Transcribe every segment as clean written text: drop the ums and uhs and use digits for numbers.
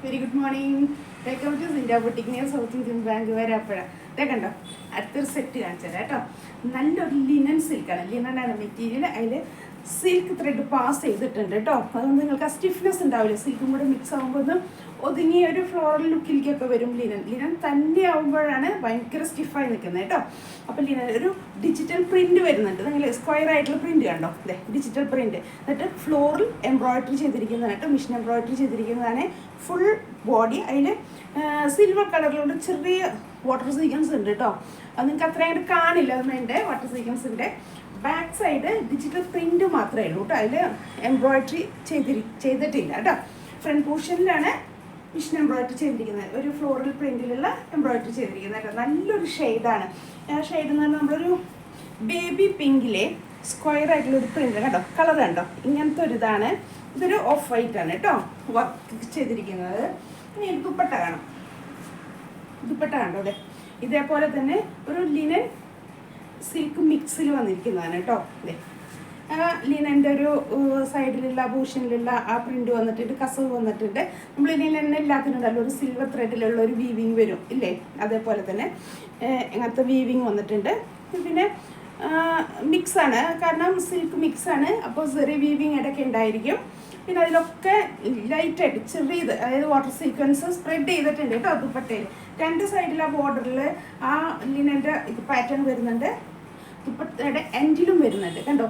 Very good morning. Welcome to സിൻഡ boutique near South Indian Bank Varapuzha. കണ്ടോ, അടുത്തൊരു set കാണിച്ചു തരാം കേട്ടോ. നല്ലൊരു ലിനൻ സിൽക്കാണ്. ലിനനാണ് മെറ്റീരിയൽ. അതിൽ സിൽക്ക് ത്രെഡ് പാസ് ചെയ്തിട്ടുണ്ട് കേട്ടോ. അതുകൊണ്ട് നിങ്ങൾക്ക് ആ സ്റ്റിഫ്നെസ് ഉണ്ടാവില്ല. സിൽക്കും കൂടെ മിക്സ് ആകുമ്പോൾ ഒന്ന് ഒതുങ്ങിയ ഒരു ഫ്ലോറൽ ലുക്കിലേക്കൊക്കെ വരും. ലിനൻ തന്നെ ആകുമ്പോഴാണ് ഭയങ്കര സ്റ്റിഫായി നിൽക്കുന്നത് കേട്ടോ. അപ്പോൾ ലിനൻ ഒരു ഡിജിറ്റൽ പ്രിൻറ്റ് വരുന്നുണ്ട്. നിങ്ങൾ സ്ക്വയർ ആയിട്ടുള്ള പ്രിൻറ്റ് കണ്ടോ, അതെ ഡിജിറ്റൽ പ്രിൻറ്റ്. എന്നിട്ട് ഫ്ലോറിൽ എംബ്രോയിഡറി ചെയ്തിരിക്കുന്നതാണ് കേട്ടോ. മിഷൻ എംബ്രോയിഡറി ചെയ്തിരിക്കുന്നതാണ്. ഫുൾ ബോഡി അതിൽ സിൽവർ കളറിലുള്ള ചെറിയ വാട്ടർ സീക്വൻസ് ഉണ്ട് കേട്ടോ. അത് നിങ്ങൾക്ക് അത്രയും കാണില്ല. അതിൻ്റെ വാട്ടർ സീക്വൻസിൻ്റെ ബാക്ക് സൈഡ് ഡിജിറ്റൽ പ്രിൻറ്റ് മാത്രമേ ഉള്ളൂ കേട്ടോ. അതിൽ എംബ്രോയിഡറി ചെയ്തിട്ടില്ല കേട്ടോ. ഫ്രണ്ട് പോർഷനിലാണ് മിഷൻ എംബ്രോയിഡറി ചെയ്തിരിക്കുന്നത്. ഒരു ഫ്ലോറൽ പ്രിൻറ്റിലുള്ള എംബ്രോയിഡറി ചെയ്തിരിക്കുന്നത് കേട്ടോ. നല്ലൊരു ഷെയ്ഡാണ്. ആ ഷെയ്ഡ് എന്ന് പറഞ്ഞാൽ നമ്മളൊരു ബേബി പിങ്കിലെ സ്ക്വയർ ആയിട്ടുള്ളൊരു പ്രിൻ്റ് കേട്ടോ. കളർ കണ്ടോ, ഇങ്ങനത്തെ ഒരു ഇതാണ്. ഇതൊരു ഓഫ് വൈറ്റ് ആണ് കേട്ടോ വർക്ക് ചെയ്തിരിക്കുന്നത്. ഇനി ദുപ്പട്ട കാണാം. ദുപ്പട്ട കണ്ടോ അല്ലേ, ഇതേപോലെ തന്നെ ഒരു ലിനൻ സിൽക്ക് മിക്സിൽ വന്നിരിക്കുന്നതാണ് കേട്ടോ. അതെ, ലിനൻ്റെ ഒരു സൈഡിലുള്ള പോർഷനിലുള്ള ആ പ്രിൻ്റ് വന്നിട്ടുണ്ട്, കസവ് വന്നിട്ടുണ്ട്. നമ്മൾ ലിനൻ എല്ലാത്തിനുണ്ടല്ലോ ഒരു സിൽവർ ത്രെഡിലുള്ള ഒരു വീവിങ് വരും ഇല്ലേ, അതേപോലെ തന്നെ ഇങ്ങനത്തെ വീവിങ് വന്നിട്ടുണ്ട്. പിന്നെ മിക്സാണ്, കാരണം സിൽക്ക് മിക്സാണ്. അപ്പോൾ ചെറിയ വീവിങ് ഇടയ്ക്ക് ഉണ്ടായിരിക്കും. പിന്നെ അതിലൊക്കെ ലൈറ്റായിട്ട് ചെറിയത്, അതായത് വാട്ടർ സീക്വൻസ് സ്പ്രെഡ് ചെയ്തിട്ടുണ്ട് കേട്ടോ ദുപ്പട്ടയിൽ. രണ്ട് സൈഡിലെ ബോർഡറിൽ ആ ലിനൻ്റെ ഇത് പാറ്റേൺ വരുന്നുണ്ട്. ദുപ്പട്ടയുടെ എൻഡിലും വരുന്നുണ്ട് കണ്ടോ.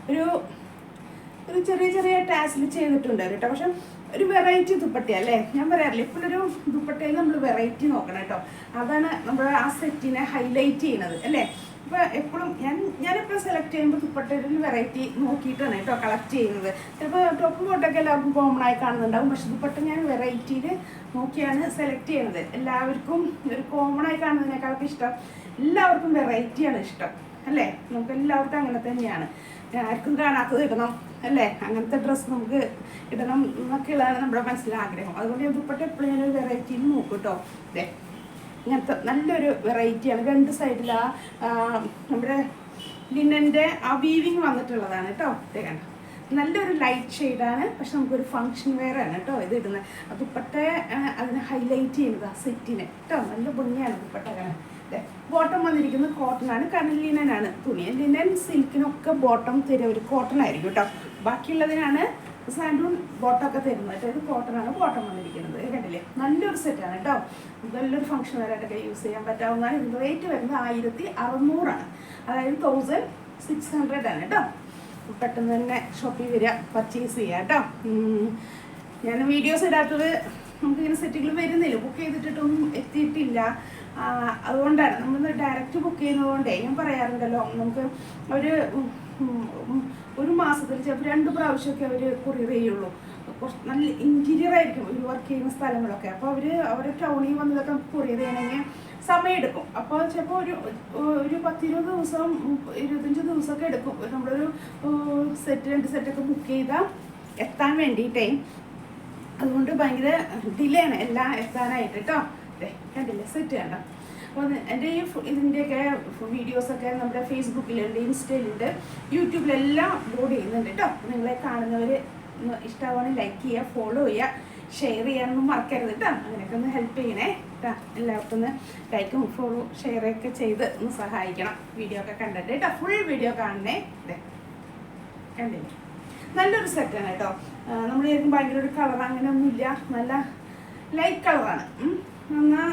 ഒരു ചെറിയ ചെറിയ ടാസിൽ ചെയ്തിട്ടുണ്ട് കേട്ടോ. പക്ഷെ ഒരു വെറൈറ്റി ദുപ്പട്ടയല്ലേ, ഞാൻ പറയാറില്ല ഇപ്പോഴൊരു ദുപ്പട്ടയിൽ നമ്മൾ വെറൈറ്റി നോക്കണം കേട്ടോ. അതാണ് നമ്മൾ ആ സെറ്റിനെ ഹൈലൈറ്റ് ചെയ്യുന്നത് അല്ലേ. അപ്പോൾ എപ്പോഴും ഞാനെപ്പോഴും സെലക്ട് ചെയ്യുമ്പോൾ ദുപ്പട്ടയിൽ വെറൈറ്റി നോക്കിയിട്ടാണ് കേട്ടോ കളക്ട് ചെയ്യുന്നത്. ചിലപ്പോൾ ടോപ്പ് ബോട്ടൊക്കെ എല്ലാവർക്കും കോമൺ ആയി കാണുന്നുണ്ടാവും. പക്ഷെ ദുപ്പട്ട ഞാൻ വെറൈറ്റിയിൽ നോക്കിയാണ് സെലക്ട് ചെയ്യുന്നത്. എല്ലാവർക്കും ഒരു കോമൺ ആയി കാണുന്നതിനേക്കാളൊക്കെ ഇഷ്ടം എല്ലാവർക്കും വെറൈറ്റിയാണ് ഇഷ്ടം അല്ലേ. നമുക്ക് എല്ലാവർക്കും അങ്ങനെ തന്നെയാണ്. ആർക്കും കാണാത്തത് ഇടണം അല്ലേ, അങ്ങനത്തെ ഡ്രസ്സ് നമുക്ക് ഇടണം എന്നൊക്കെയുള്ളതാണ് നമ്മുടെ മനസ്സിലാഗ്രഹം. അതുകൊണ്ട് ഞാൻ ദുപ്പട്ട എപ്പോഴും ഞാനൊരു വെറൈറ്റിയിൽ നോക്കും കേട്ടോ. അതെ, ഇങ്ങനത്തെ നല്ലൊരു വെറൈറ്റിയാണ്. രണ്ട് സൈഡിൽ നമ്മുടെ ലിനൻ്റെ ആ വീവിങ് വന്നിട്ടുള്ളതാണ് കേട്ടോ. ഇതേ കണ്ടോ, നല്ലൊരു ലൈറ്റ് ഷെയ്ഡാണ്. പക്ഷെ നമുക്കൊരു ഫങ്ഷൻ വെയർ ആണ് കേട്ടോ ഇത് ഇടുന്നത്. ആ ദുപ്പട്ട അതിനെ ഹൈലൈറ്റ് ചെയ്യുന്നത് ആ സെറ്റിനെ കേട്ടോ. നല്ല ഭംഗിയാണ് ദുപ്പട്ട കാണാൻ. ബോട്ടം വന്നിരിക്കുന്നത് കോട്ടൺ ആണ്, കാരണം ലിനനാണ് തുണി. ലിനൻ സിൽക്കിനൊക്കെ ബോട്ടം തരും ഒരു കോട്ടൺ ആയിരിക്കും കേട്ടോ. ബാക്കിയുള്ളതിനാണ് സാൻഡൂൺ ബോട്ടമൊക്കെ തരുന്നത് കേട്ടോ. ഇത് കോട്ടൺ ആണ് ബോട്ടം വന്നിരിക്കുന്നത്. കണ്ടില്ലേ, നല്ലൊരു സെറ്റാണ് കേട്ടോ. നല്ലൊരു ഫംഗ്ഷൻ വരായിട്ടൊക്കെ യൂസ് ചെയ്യാൻ പറ്റാവുന്നതാണ്. ഇതിൻ്റെ റേറ്റ് വരുന്നത് 1600 അതായത് 1600 ആണ് കേട്ടോ. പെട്ടെന്ന് തന്നെ ഷോപ്പിൽ വരിക, പർച്ചേസ് ചെയ്യുക കേട്ടോ. ഞാൻ വീഡിയോസ് ഇടാത്തത് നമുക്കിങ്ങനെ സെറ്റുകൾ വരുന്നില്ല, ബുക്ക് ചെയ്തിട്ടൊന്നും എത്തിയിട്ടില്ല. അതുകൊണ്ടാണ് നമ്മൾ ഡയറക്റ്റ് ബുക്ക് ചെയ്യുന്നതുകൊണ്ടേ ഞാൻ പറയാറുണ്ടല്ലോ, നമുക്ക് ഒരു മാസത്തിൽ ചിലപ്പോൾ 2 പ്രാവശ്യമൊക്കെ അവർ കൊറിയർ ചെയ്യുള്ളൂ. കുറച്ച് നല്ല ഇൻറ്റീരിയർ ആയിരിക്കും ഒരു വർക്ക് ചെയ്യുന്ന സ്ഥലങ്ങളൊക്കെ. അപ്പോൾ അവരുടെ ടൗണിൽ വന്നതൊക്കെ കൊറിയർ ചെയ്യണമെങ്കിൽ സമയമെടുക്കും. അപ്പോൾ ചിലപ്പോൾ ഒരു 10-20 ദിവസം 25 ദിവസമൊക്കെ എടുക്കും നമ്മളൊരു സെറ്റ് 2 സെറ്റൊക്കെ ബുക്ക് ചെയ്താൽ എത്താൻ വേണ്ടിയിട്ടേ. അതുകൊണ്ട് ഭയങ്കര ഡിലേ ആണ് എല്ലാം എത്താനായിട്ട് കേട്ടോ. കണ്ടില്ലേ സെറ്റ് കണ്ടോ. അപ്പോൾ എൻ്റെ ഇതിൻ്റെയൊക്കെ വീഡിയോസൊക്കെ നമ്മുടെ ഫേസ്ബുക്കിലുണ്ട്, ഇൻസ്റ്റയിലുണ്ട്, യൂട്യൂബിലെല്ലാം അപ്ലോഡ് ചെയ്യുന്നുണ്ട് കേട്ടോ. നിങ്ങളെ കാണുന്നവർ ഇഷ്ടമാണെങ്കിൽ ലൈക്ക് ചെയ്യുക, ഫോളോ ചെയ്യുക, ഷെയർ ചെയ്യാനൊന്നും മറക്കരുത് കേട്ടോ. അങ്ങനെയൊക്കെ ഒന്ന് ഹെൽപ്പ് ചെയ്യണേ കേട്ടോ. എല്ലാവർക്കും ഒന്ന് ലൈക്കും ഫോളോ ഷെയറൊക്കെ ചെയ്ത് ഒന്ന് സഹായിക്കണം. വീഡിയോ ഒക്കെ കണ്ടിട്ട് കേട്ടോ. ഫുൾ വീഡിയോ കാണണേ. ഇതേ കണ്ടില്ലേ, നല്ലൊരു സെറ്റാണ് കേട്ടോ. നമ്മൾ ശരിക്കും ഭയങ്കര ഒരു കളർ അങ്ങനെയൊന്നുമില്ല, നല്ല ലൈറ്റ് കളറാണ്. എന്നാൽ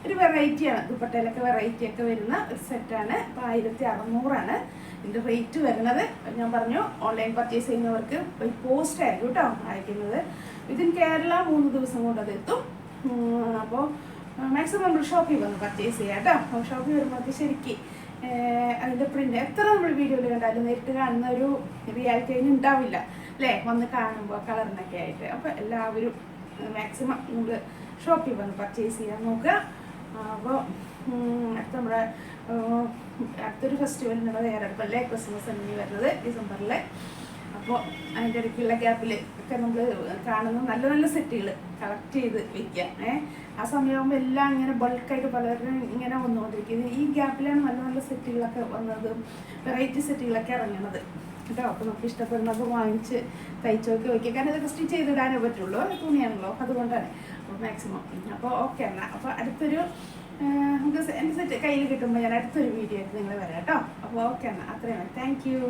ഒരു വെറൈറ്റിയാണ്. ദുപ്പട്ടയിലൊക്കെ വെറൈറ്റിയൊക്കെ വരുന്ന ഒരു സെറ്റാണ്. ഇപ്പോൾ 1600 ഇതിൻ്റെ റേറ്റ് വരുന്നത്. ഞാൻ പറഞ്ഞു ഓൺലൈൻ പർച്ചേസ് ചെയ്യുന്നവർക്ക് പോസ്റ്റ് ആയിരിക്കും കേട്ടോ അയക്കുന്നത്. ഇതിൻ കേരള 3 ദിവസം കൊണ്ട് അത് എത്തും. അപ്പോൾ മാക്സിമം നമ്മൾ ഷോപ്പിൽ വന്ന് പർച്ചേസ് ചെയ്യാം കേട്ടോ. അപ്പോൾ ഷോപ്പിൽ വരുമ്പോഴത്തേക്ക് ശരിക്കും അതിൻ്റെ പ്രിൻ്റ് എത്ര നമ്മൾ വീഡിയോയിൽ കണ്ടാലും നേരിട്ട് കാണുന്ന ഒരു റിയാലിറ്റി അതിന് ഉണ്ടാവില്ല അല്ലേ, വന്ന് കാണുമ്പോൾ കളറിനൊക്കെ ആയിട്ട്. അപ്പോൾ എല്ലാവരും മാക്സിമം നമ്മൾ ഷോപ്പിൽ വന്ന് പർച്ചേസ് ചെയ്യാൻ നോക്കുക. അപ്പോൾ നമ്മുടെ അടുത്തൊരു ഫെസ്റ്റിവലിനുള്ള തയ്യാറെടുപ്പല്ലേ, ക്രിസ്മസ് എന്നീ വരുന്നത് ഡിസംബറിൽ. അപ്പോൾ അതിൻ്റെ ഇടയ്ക്കുള്ള ഗ്യാപ്പിൽ ഒക്കെ നമ്മൾ കാണുന്ന നല്ല നല്ല സെറ്റുകൾ കളക്ട് ചെയ്ത് വയ്ക്കുക. ആ സമയമാകുമ്പോൾ എല്ലാം ഇങ്ങനെ ബൾക്കായിട്ട് പലരും ഇങ്ങനെ വന്നുകൊണ്ടിരിക്കുന്നത്. ഈ ഗ്യാപ്പിലാണ് നല്ല നല്ല സെറ്റുകളൊക്കെ വന്നത്, വെറൈറ്റി സെറ്റുകളൊക്കെ ഇറങ്ങുന്നത്. കേട്ടോ. അപ്പോൾ നമുക്ക് ഇഷ്ടപ്പെടുന്നത് വാങ്ങിച്ച് തയ്ച്ച് നോക്കി കാരണം ഇതൊക്കെ സ്റ്റിച്ച് ചെയ്തിടാനേ പറ്റുള്ളൂ, തുണിയാണല്ലോ, അതുകൊണ്ടാണ്. അപ്പോൾ മാക്സിമം അപ്പോൾ ഓക്കെ എന്നാൽ. അപ്പോൾ അടുത്തൊരു നമുക്ക് എൻ്റെ സെറ്റ് കയ്യിൽ കിട്ടുമ്പോൾ ഞാൻ അടുത്തൊരു വീഡിയോ ആയിട്ട് നിങ്ങൾ വരാം കേട്ടോ. അപ്പോൾ ഓക്കെ എന്നാൽ അത്രയാണ്. Thank you.